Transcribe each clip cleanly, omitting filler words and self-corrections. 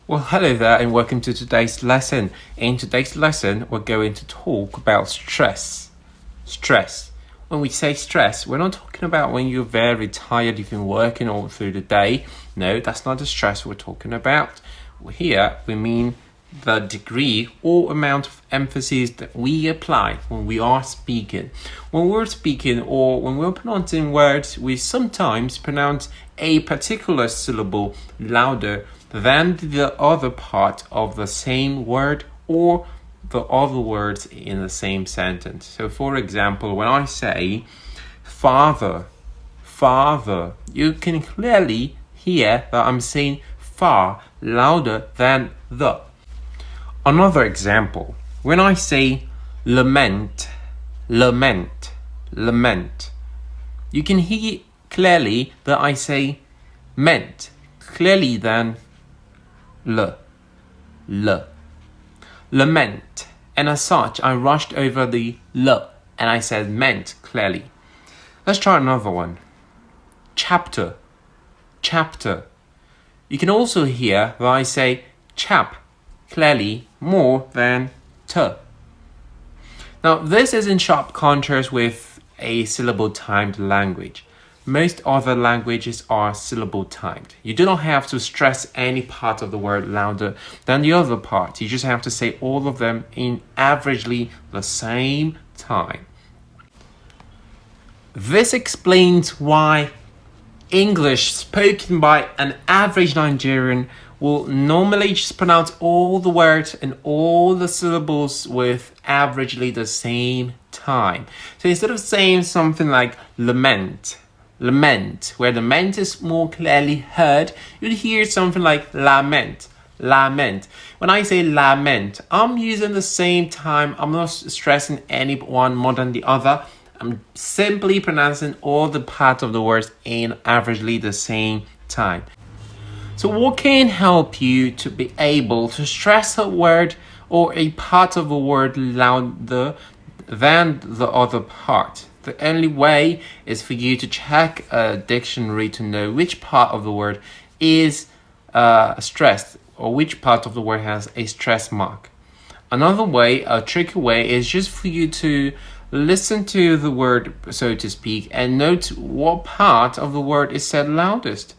Well, hello there and welcome to today's lesson. In today's lesson, we're going to talk about stress. Stress. When we say stress, we're not talking about when you're very tired, you've been working all through the day. No, that's not the stress we're talking about. Here, we mean the degree or amount of emphasis that we apply when we are speaking. When we're speaking or when we're pronouncing words, we sometimes pronounce a particular syllable louder than the other part of the same word or the other words in the same sentence. So for example, when I say father, you can clearly hear that I'm saying far louder than the. Another example, when I say lament, you can hear clearly that I say meant clearly than lament, and as such I rushed over the l and I said meant clearly. Let's try another one. Chapter. You can also hear that I say chap clearly more than t. Now this is in sharp contrast with a syllable timed language. Most other languages are syllable timed. You do not have to stress any part of the word louder than the other part. You just have to say all of them in averagely the same time. This explains why English spoken by an average Nigerian will normally just pronounce all the words and all the syllables with averagely the same time. So instead of saying something like lament, where the ment is more clearly heard, you'd hear something like lament. When I say lament, I'm using the same time. I'm not stressing any one more than the other. I'm simply pronouncing all the parts of the words in averagely the same time. So what can help you to be able to stress a word or a part of a word louder than the other part? The only way is for you to check a dictionary to know which part of the word is stressed or which part of the word has a stress mark. Another way, a tricky way, is just for you to listen to the word, so to speak, and note what part of the word is said loudest.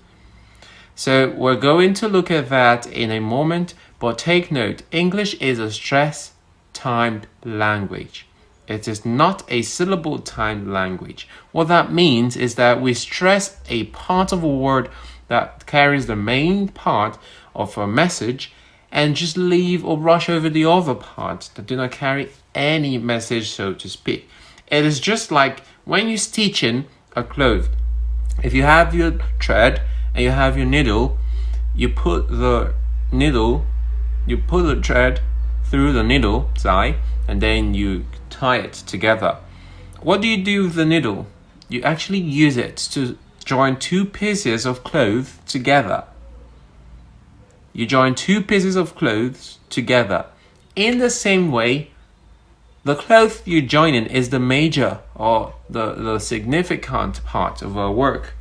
So we're going to look at that in a moment, but take note, English is a stress-timed language. It is not a syllable-timed language. What that means is that we stress a part of a word that carries the main part of a message and just leave or rush over the other parts that do not carry any message, so to speak. It is just like when you're stitching a cloth. If you have your thread and you have your needle, you put the thread through the needle side and then you tie it together. What do you do with the needle? You actually use it to join two pieces of cloth together. You join two pieces of clothes together. In the same way, the cloth you're joining is the major or the significant part of our work.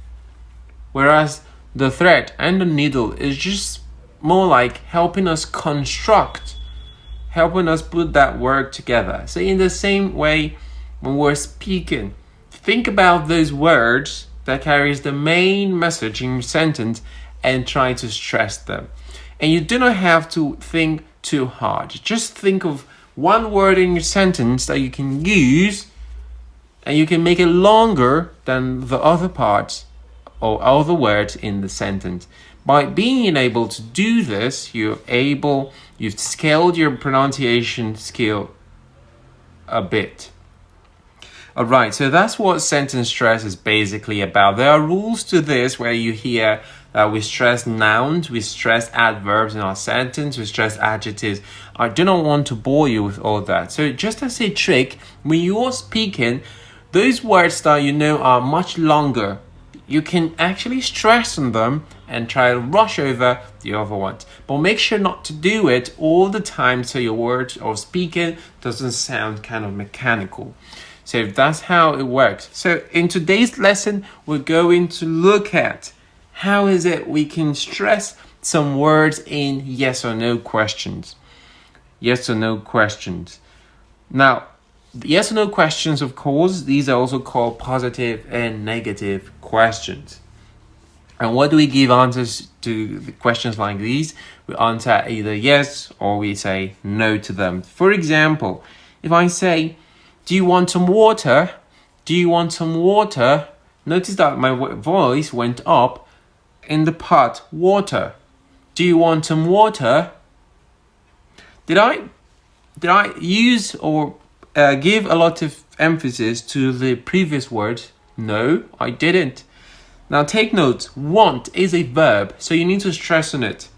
Whereas the thread and the needle is just more like helping us construct, helping us put that word together. So in the same way, when we're speaking, think about those words that carries the main message in your sentence and try to stress them. And you do not have to think too hard. Just think of one word in your sentence that you can use and you can make it longer than the other parts or other words in the sentence. By being able to do this, you've scaled your pronunciation skill a bit. Alright, so that's what sentence stress is basically about. There are rules to this where you hear that we stress nouns, we stress adverbs in our sentence, we stress adjectives. I do not want to bore you with all that. So just as a trick, when you're speaking, those words that you know are much longer, you can actually stress on them and try to rush over the other ones. But make sure not to do it all the time so your words or speaking doesn't sound kind of mechanical. So that's how it works. So in today's lesson, we're going to look at how is it we can stress some words in yes or no questions. Yes or no questions. Now, yes or no questions, of course, these are also called positive and negative questions. And what do we give answers to the questions like these? We answer either yes or we say no to them. For example, if I say, do you want some water? Do you want some water? Notice that my voice went up in the part water. Do you want some water? Did I use or give a lot of emphasis to the previous word? No, I didn't. Now take note, want is a verb, so you need to stress on it.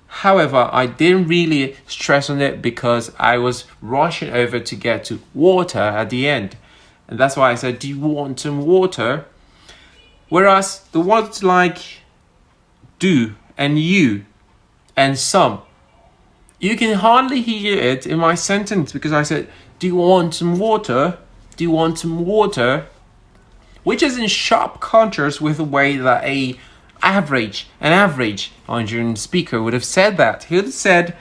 However, I didn't really stress on it because I was rushing over to get to water at the end. And that's why I said, do you want some water? Whereas the words like do and you and some, you can hardly hear it in my sentence because I said, do you want some water? Do you want some water? Which is in sharp contrast with the way that an average Nigerian speaker would have said that. He would have said,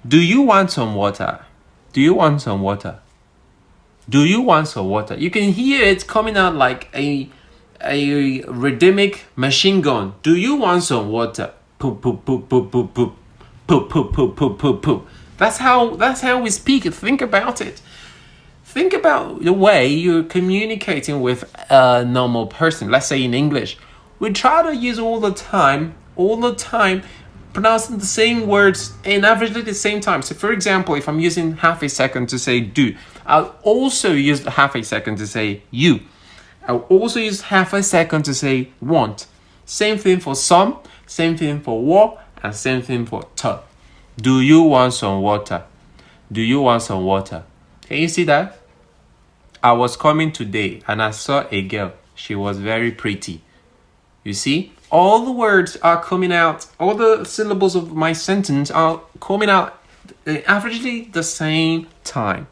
do you want some water? Do you want some water? Do you want some water? You can hear it coming out like a rhythmic machine gun. Do you want some water? Poop, poop, poop, poop, poop, poop. Poop, poop, poop, poop, poop, poop. That's how we speak. Think about it. Think about the way you're communicating with a normal person. Let's say in English. We try to use all the time, pronouncing the same words in averagely the same time. So for example, if I'm using half a second to say do, I'll also use half a second to say you. I'll also use half a second to say want. Same thing for some, same thing for wa, and same thing for to. Do you want some water? Do you want some water? Can you see that? I was coming today and I saw a girl. She was very pretty. You see? All the words are coming out, all the syllables of my sentence are coming out averagely the same time.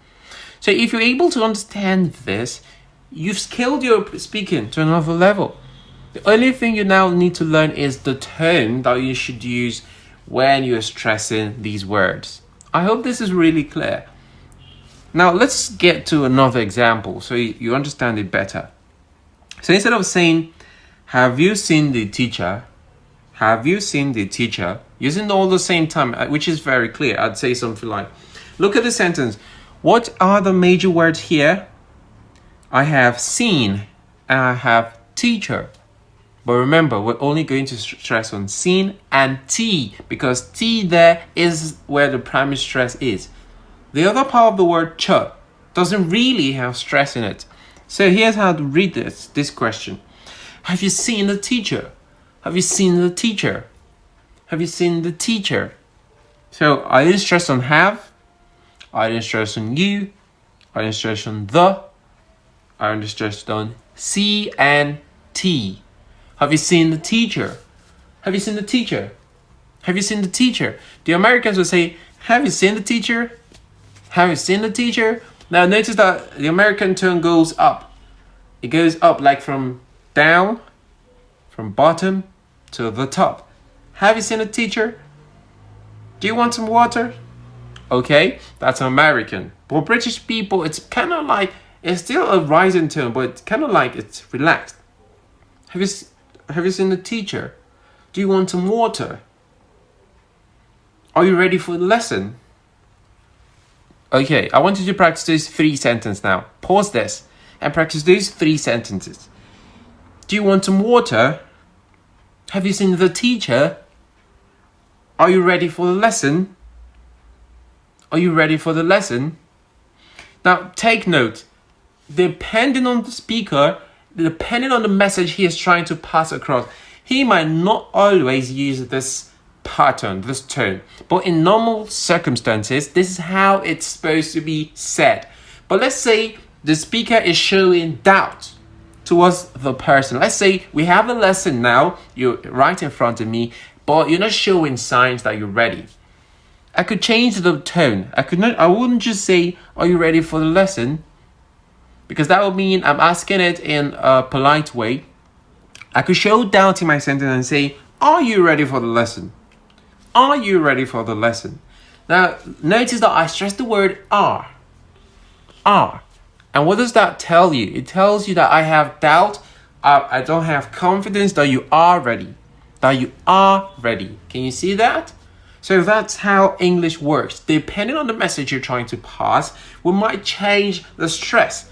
So if you're able to understand this, you've scaled your speaking to another level. The only thing you now need to learn is the tone that you should use when you're stressing these words. I hope this is really clear. Now let's get to another example so you understand it better. So instead of saying, have you seen the teacher? Have you seen the teacher? Using all the same time, which is very clear. I'd say something like, look at the sentence. What are the major words here? I have seen and I have teacher. But remember, we're only going to stress on seen and T because T there is where the primary stress is. The other part of the word ch doesn't really have stress in it. So here's how to read this question. Have you seen the teacher? Have you seen the teacher? Have you seen the teacher? So I didn't stress on have. I didn't stress on you. I didn't stress on the. I didn't stress on C and T. Have you seen the teacher? Have you seen the teacher? Have you seen the teacher? The Americans will say, have you seen the teacher? Have you seen the teacher? Now notice that the American tone goes up. It goes up like from down, from bottom to the top. Have you seen the teacher? Do you want some water? Okay, that's American. For British people, it's kind of like, it's still a rising tone, but it's kind of like it's relaxed. Have you seen the teacher? Do you want some water? Are you ready for the lesson? Okay, I want you to practice those 3 sentences now. Pause this and practice those 3 sentences. Do you want some water? Have you seen the teacher? Are you ready for the lesson? Are you ready for the lesson? Now, take note. Depending on the speaker, depending on the message he is trying to pass across, he might not always use this pattern, this tone. But in normal circumstances, this is how it's supposed to be said. But let's say the speaker is showing doubt towards the person. Let's say we have a lesson now, you're right in front of me, but you're not showing signs that you're ready. I could change the tone. I wouldn't just say, are you ready for the lesson? Because that would mean I'm asking it in a polite way. I could show doubt in my sentence and say, are you ready for the lesson? Are you ready for the lesson? Now, notice that I stress the word are. Are. And what does that tell you? It tells you that I have doubt, I don't have confidence that you are ready. That you are ready. Can you see that? So that's how English works. Depending on the message you're trying to pass, we might change the stress.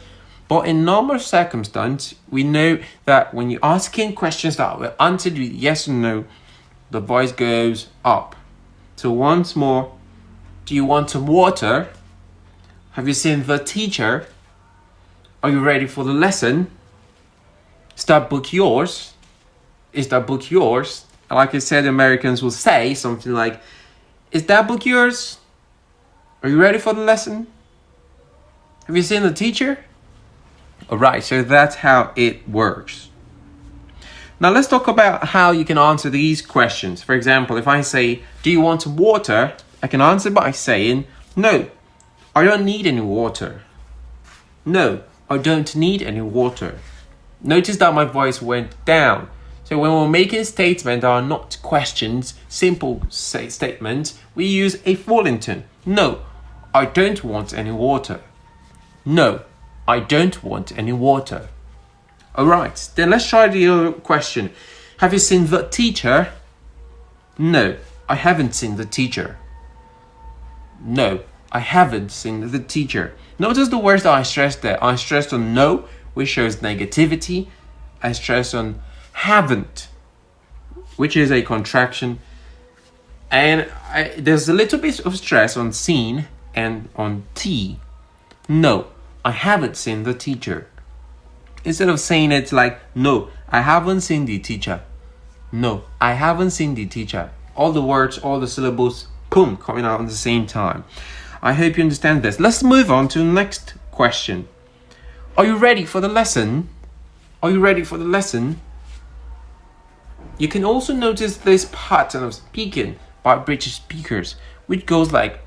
But in normal circumstance, we know that when you're asking questions that will answered with yes or no, the voice goes up. So once more, do you want some water? Have you seen the teacher? Are you ready for the lesson? Is that book yours? Is that book yours? Like I said, Americans will say something like, is that book yours? Are you ready for the lesson? Have you seen the teacher? Alright, so that's how it works. Now let's talk about how you can answer these questions. For example, if I say, do you want some water? I can answer by saying, no, I don't need any water. No, I don't need any water. Notice that my voice went down. So when we're making statements that are not questions, simple statements, we use a falling tone. No, I don't want any water. No, I don't want any water. Alright, then let's try the other question. Have you seen the teacher? No, I haven't seen the teacher. No, I haven't seen the teacher. Notice the words that I stressed there. I stressed on no, which shows negativity. I stressed on haven't, which is a contraction. And there's a little bit of stress on seen and on T. No, I haven't seen the teacher. Instead of saying it like, no, I haven't seen the teacher. No, I haven't seen the teacher. All the words, all the syllables, boom, coming out at the same time. I hope you understand this. Let's move on to the next question. Are you ready for the lesson? Are you ready for the lesson? You can also notice this pattern of speaking by British speakers, which goes like,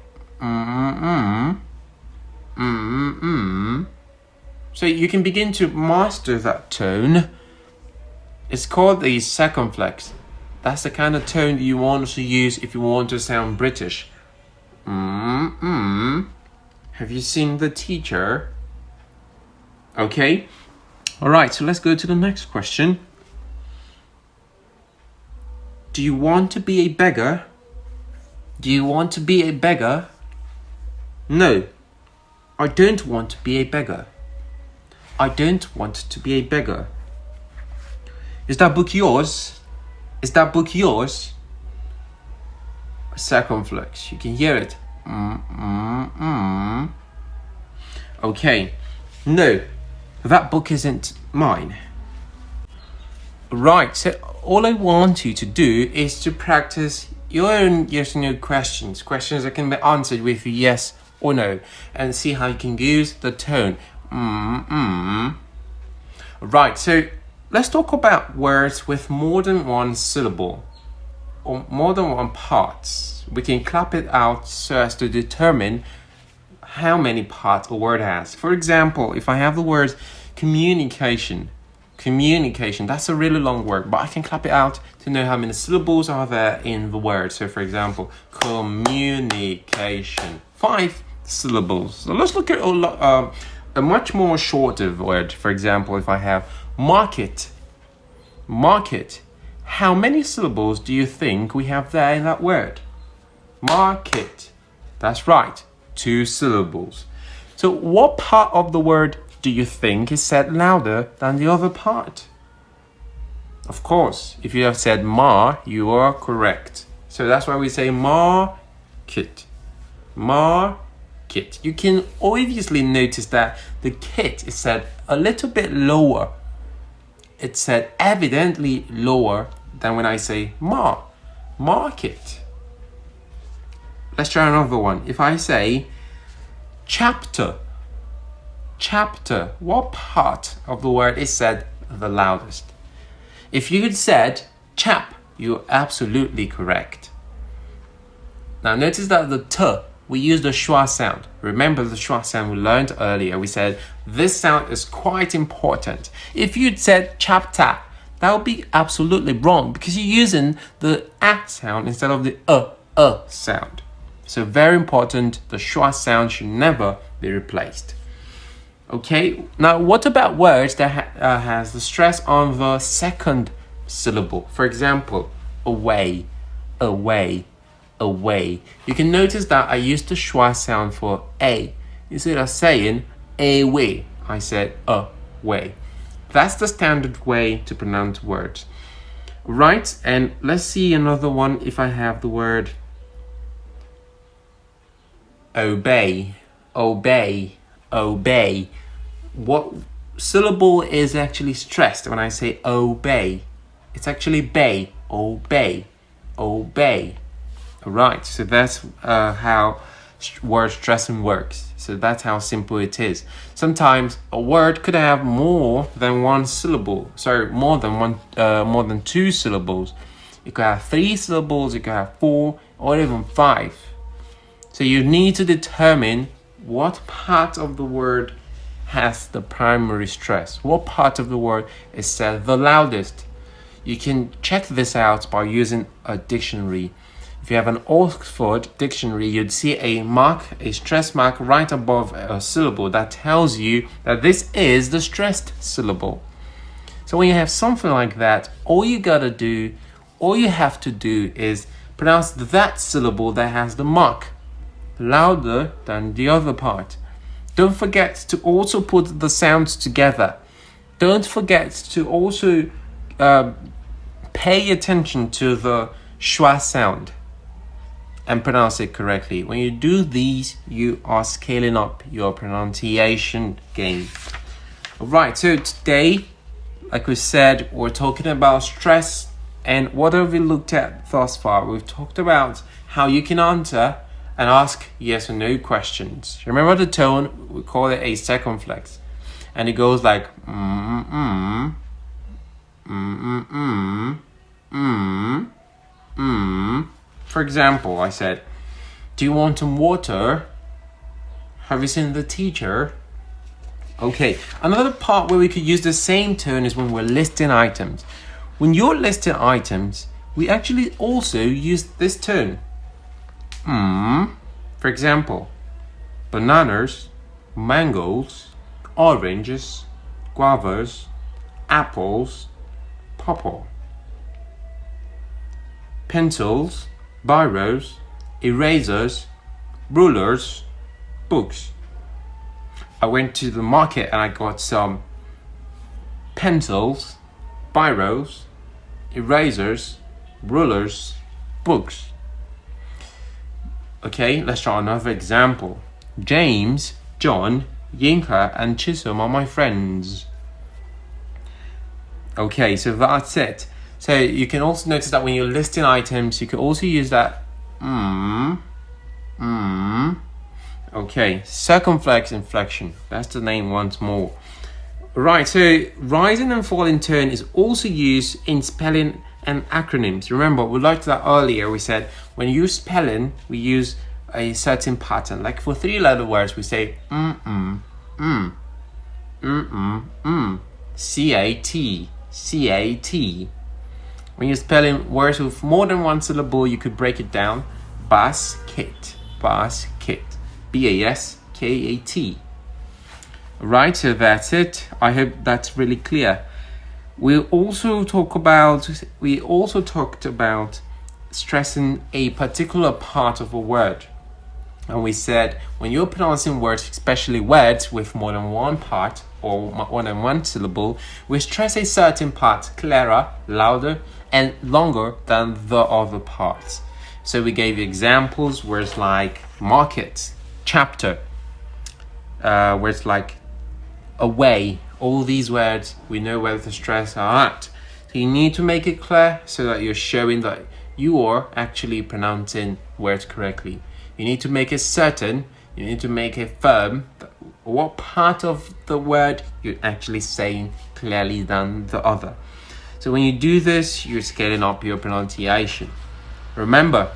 So you can begin to master that tone. It's called the circumflex. That's the kind of tone you want to use if you want to sound British. Have you seen the teacher? Okay. Alright, so let's go to the next question. Do you want to be a beggar? Do you want to be a beggar? No, I don't want to be a beggar. I don't want to be a beggar. Is that book yours? Is that book yours? Circumflex, you can hear it. Okay, no, that book isn't mine. Right, so all I want you to do is to practice your own yes or no questions that can be answered with yes or no, and see how you can use the tone. Right, so let's talk about words with more than one syllable or more than one part. We can clap it out so as to determine how many parts a word has. For example, if I have the word communication, that's a really long word, but I can clap it out to know how many syllables are there in the word. So for example, communication, 5 syllables. So let's look at a much more shorter word. For example, if I have market, how many syllables do you think we have there in that word? Market. That's right, 2 syllables. So what part of the word do you think is said louder than the other part? Of course, if you have said ma, you are correct. So that's why we say market. Market. You can obviously notice that the kit is said a little bit lower. It's said evidently lower than when I say market. Let's try another one. If I say chapter, what part of the word is said the loudest? If you had said chap, you're absolutely correct. Now notice that the t, we use the schwa sound. Remember the schwa sound we learned earlier. We said this sound is quite important. If you'd said chapter, that would be absolutely wrong because you're using the a sound instead of the sound. So very important, the schwa sound should never be replaced. Okay, now what about words that has the stress on the second syllable? For example, away, away, away. You can notice that I used the schwa sound for a. Instead of saying away, I said away. That's the standard way to pronounce words. Right, and let's see another one. If I have the word obey, obey, obey. What syllable is actually stressed when I say obey? It's actually bay, obey, obey. Right, so that's how word stressing works. So that's how simple it is. Sometimes a word could have more than one syllable. Sorry, more than two syllables. You could have 3 syllables, you could have 4, or even 5. So you need to determine what part of the word has the primary stress. What part of the word is said the loudest? You can check this out by using a dictionary. If you have an Oxford dictionary, you'd see a stress mark right above a syllable that tells you that this is the stressed syllable. So when you have something like that, all you have to do is pronounce that syllable that has the mark louder than the other part. Don't forget to also put the sounds together. Don't forget to also pay attention to the schwa sound and pronounce it correctly. When you do these, you are scaling up your pronunciation game. Alright, so today, like we said, we're talking about stress. And what have we looked at thus far? We've talked about how you can answer and ask yes or no questions. Remember the tone? We call it a circumflex. And it goes like For example, I said, do you want some water? Have you seen the teacher? Okay, another part where we could use the same tone is when we're listing items. When you're listing items, we actually also use this tone. For example, bananas, mangoes, oranges, guavas, apples, pawpaw. Pencils, biros, erasers, rulers, books. I went to the market and I got some pencils, biros, erasers, rulers, books. Okay, let's try another example. James, John, Yinka, and Chisholm are my friends. Okay, so that's it. So you can also notice that when you're listing items, you can also use that Okay, circumflex inflection. That's the name once more. Right, so rising and falling tone is also used in spelling and acronyms. Remember, we looked at that earlier. We said when you use spelling, we use a certain pattern. Like for 3-letter words, we say C-A-T, C-A-T. When you're spelling words with more than one syllable, you could break it down. Basket, basket, B-A-S-K-A-T. Right, so that's it. I hope that's really clear. We also talked about stressing a particular part of a word. And we said when you're pronouncing words, especially words with more than one part or more than one syllable, we stress a certain part clearer, louder, and longer than the other parts. So we gave examples, words like market, chapter, words like away. All these words, we know where the stress are at. So you need to make it clear so that you're showing that you are actually pronouncing words correctly. You need to make it certain, you need to make it firm, what part of the word you're actually saying clearly than the other. So when you do this, you're scaling up your pronunciation. Remember,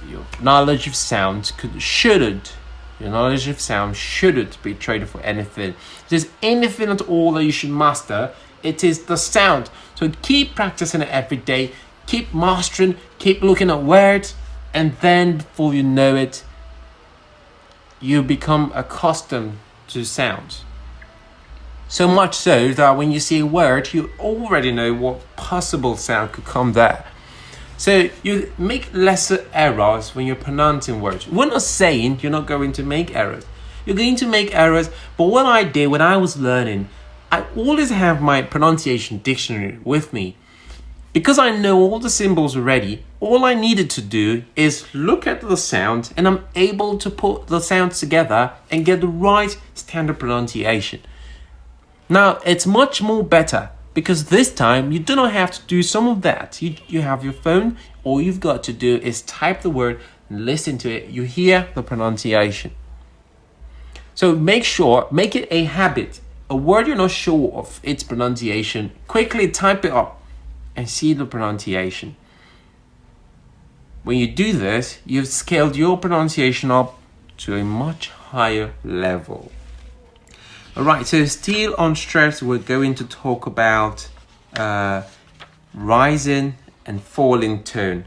your knowledge of sounds shouldn't be traded for anything. If there's anything at all that you should master, it is the sound. So keep practicing it every day, keep mastering, keep looking at words, And then before you know it, you become accustomed to sounds. So much so that when you see a word, you already know what possible sound could come there. So you make lesser errors when you're pronouncing words. We're not saying you're not going to make errors. You're going to make errors, but what I did when I was learning, I always have my pronunciation dictionary with me. Because I know all the symbols already, all I needed to do is look at the sound and I'm able to put the sounds together and get the right standard pronunciation. Now, it's much more better because this time you do not have to do some of that. You have your phone, all you've got to do is type the word, listen to it, you hear the pronunciation. So make it a habit. A word you're not sure of its pronunciation, quickly type it up and see the pronunciation. When you do this, you've scaled your pronunciation up to a much higher level. Alright, so still on stress, we're going to talk about rising and falling tone.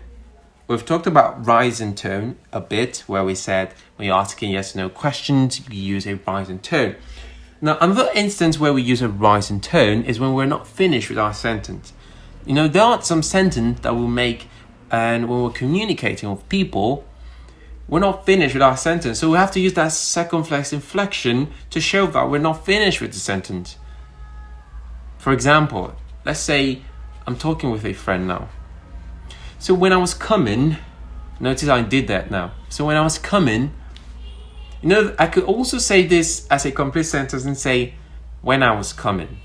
We've talked about rising tone a bit, where we said when you're asking yes or no questions, you use a rising tone. Now, another instance where we use a rising tone is when we're not finished with our sentence. You know, there are some sentences that we'll make, and when we're communicating with people, we're not finished with our sentence. So we have to use that circumflex inflection to show that we're not finished with the sentence. For example, let's say I'm talking with a friend now. So when I was coming, notice I did that now. So when I was coming, you know, I could also say this as a complete sentence and say, when I was coming.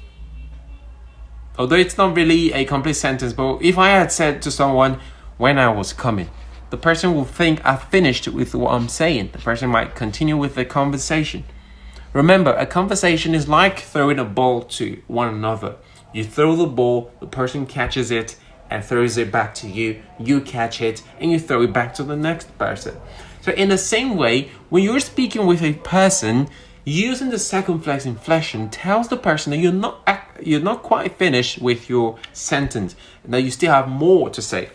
Although it's not really a complete sentence, but if I had said to someone, when I was coming, the person will think I've finished with what I'm saying. The person might continue with the conversation. Remember, a conversation is like throwing a ball to one another. You throw the ball, the person catches it and throws it back to you. You catch it and you throw it back to the next person. So in the same way, when you're speaking with a person, using the circumflex inflection tells the person that you're not quite finished with your sentence and that you still have more to say.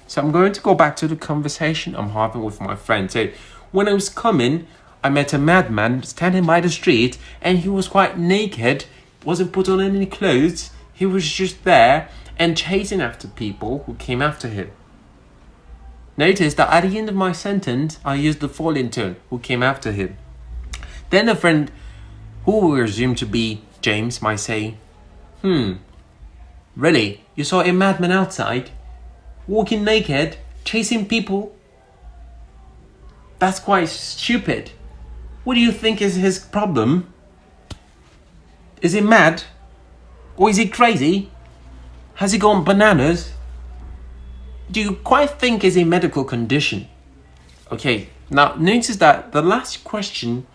So I'm going to go back to the conversation I'm having with my friend. So when I was coming, I met a madman standing by the street and he was quite naked, wasn't put on any clothes. He was just there and chasing after people who came after him. Notice that at the end of my sentence, I used the falling tone, who came after him. Then a friend, who we assume to be James, might say, really? You saw a madman outside, walking naked, chasing people? That's quite stupid. What do you think is his problem? Is he mad? Or is he crazy? Has he gone bananas? Do you quite think is a medical condition? Okay, now notice that the last question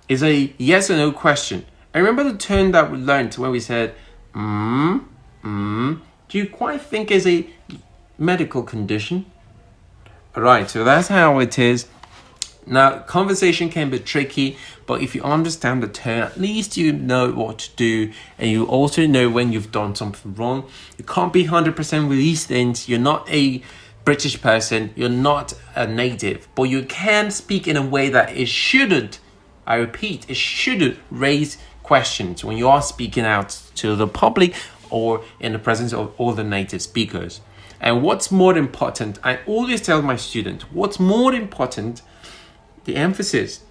is a yes or no question. And remember the term that we learned when we said, do you quite think is a medical condition? Alright, so that's how it is. Now, conversation can be tricky, but if you understand the term, at least you know what to do, and you also know when you've done something wrong. You can't be 100% with these things. You're not a British person, you're not a native, but you can speak in a way that it shouldn't, I repeat, it shouldn't raise questions when you are speaking out to the public or in the presence of all the native speakers. And what's more important, I always tell my students, what's more important, the emphasis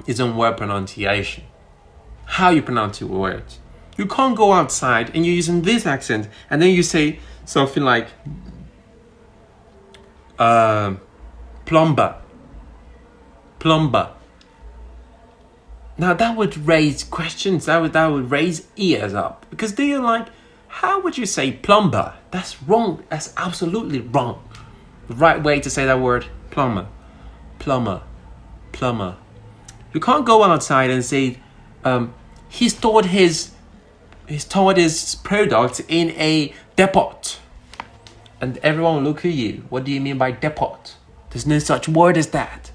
is on word pronunciation. How you pronounce your words. You can't go outside and you're using this accent and then you say something like plumber. Now that would raise questions, that would raise ears up. Because they're like, how would you say plumber? That's wrong. That's absolutely wrong. The right way to say that word, plumber. You can't go outside and say he stored his product in a depot, and everyone will look at you. What do you mean by depot? There's no such word as that.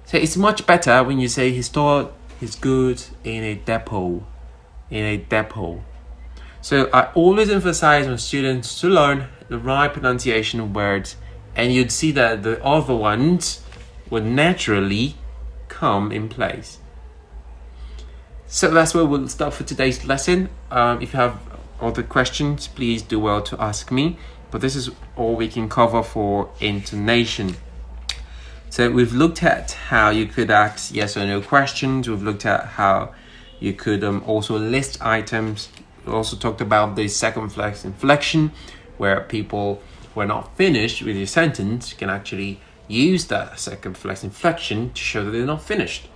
So it's much better when you say he stored his goods in a depot. So I always emphasize on students to learn the right pronunciation of words and you'd see that the other ones would naturally come in place. So that's where we'll start for today's lesson. If you have other questions, please do well to ask me. But this is all we can cover for intonation. So we've looked at how you could ask yes or no questions. We've looked at how you could also list items. We also talked about the circumflex inflection, where people who are not finished with your sentence can actually use that circumflex inflection to show that they're not finished.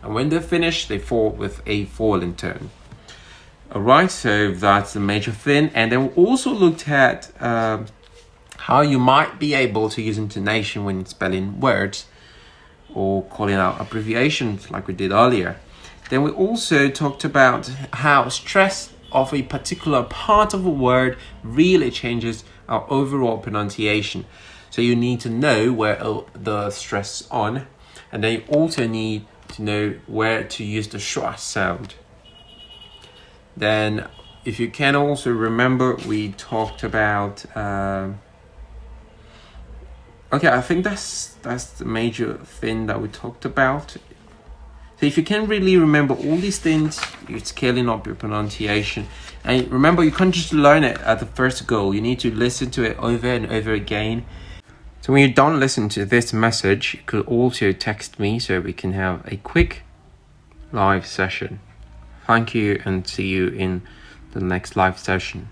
And when they're finished, they fall with a falling tone. Alright, so that's the major thing. And then we also looked at how you might be able to use intonation when spelling words or calling out abbreviations like we did earlier. Then we also talked about how stress of a particular part of a word really changes our overall pronunciation. So you need to know where the stress is on, and then you also need to know where to use the schwa sound. Then, if you can also remember, we talked about okay, I think that's the major thing that we talked about. So if you can really remember all these things, you're scaling up your pronunciation. And remember, you can't just learn it at the first go. You need to listen to it over and over again. So when you don't listen to this message, you could also text me so we can have a quick live session. Thank you, and see you in the next live session.